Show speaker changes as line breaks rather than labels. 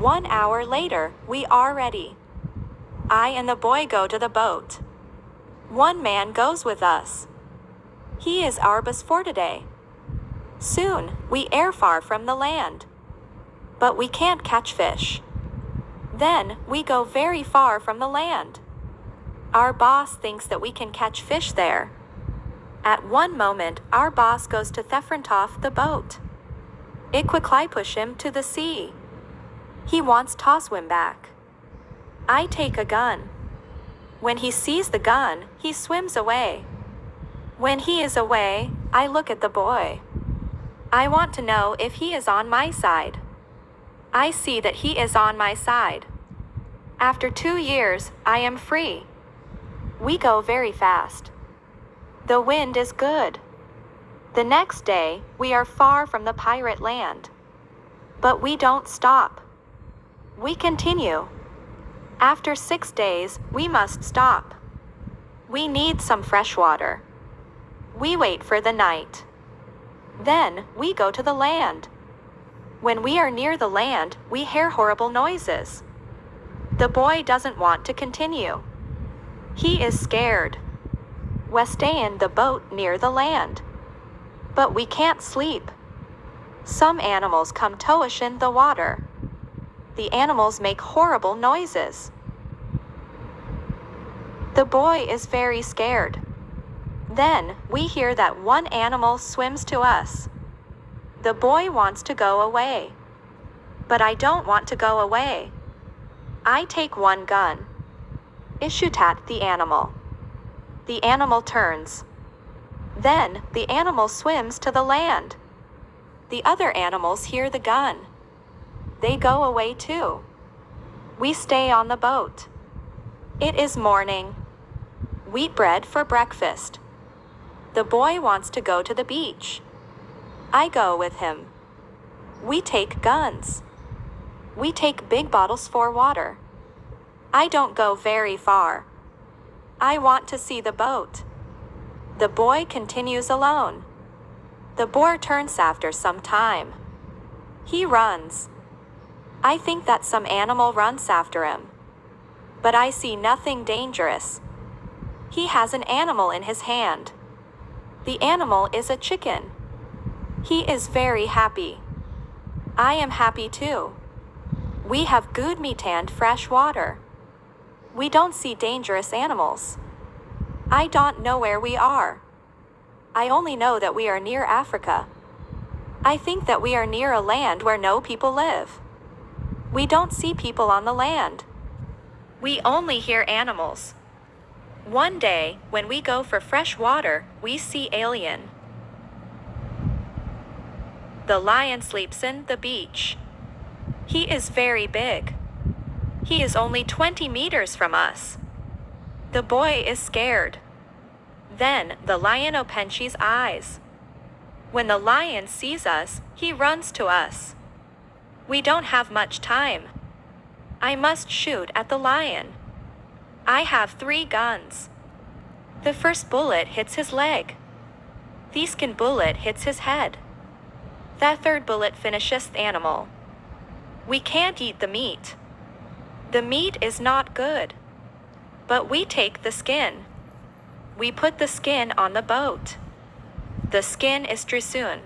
1 hour later, we are ready. I and the boy go to the boat. One man goes with us. He is our bus for today. Soon, we air far from the land. But we can't catch fish. Then, we go very far from the land. Our boss thinks that we can catch fish there. At one moment, our boss goes to Thefrentov the boat. It quickly push him to the sea. He wants to swim back. I take a gun. When he sees the gun, he swims away. When he is away, I look at the boy. I want to know if he is on my side. I see that he is on my side. After 2 years, I am free. We go very fast. The wind is good. The next day, we are far from the pirate land. But we don't stop. We continue. After 6 days, we must stop. We need some fresh water. We wait for the night. Then, we go to the land. When we are near the land, we hear horrible noises. The boy doesn't want to continue. He is scared. We stay in the boat near the land. But we can't sleep. Some animals come to us in the water. The animals make horrible noises. The boy is very scared. Then, we hear that one animal swims to us. The boy wants to go away. But I don't want to go away. I take one gun. I shoot at the animal. The animal turns. Then, the animal swims to the land. The other animals hear the gun. They go away too. We stay on the boat. It is morning. Wheat bread for breakfast. The boy wants to go to the beach. I go with him. We take guns. We take big bottles for water. I don't go very far. I want to see the boat. The boy continues alone. The boy turns after some time. He runs. I think that some animal runs after him. But I see nothing dangerous. He has an animal in his hand. The animal is a chicken. He is very happy. I am happy too. We have good meat and fresh water. We don't see dangerous animals. I don't know where we are. I only know that we are near Africa. I think that we are near a land where no people live. We don't see people on the land. We only hear animals. One day, when we go for fresh water, we see alien. The lion sleeps in the beach. He is very big. He is only 20 meters from us. The boy is scared. Then the lion opens his eyes. When the lion sees us, he runs to us. We don't have much time. I must shoot at the lion. I have 3 guns. The first bullet hits his leg. The second bullet hits his head. The third bullet finishes the animal. We can't eat the meat. The meat is not good. But we take the skin. We put the skin on the boat. The skin is Drisun.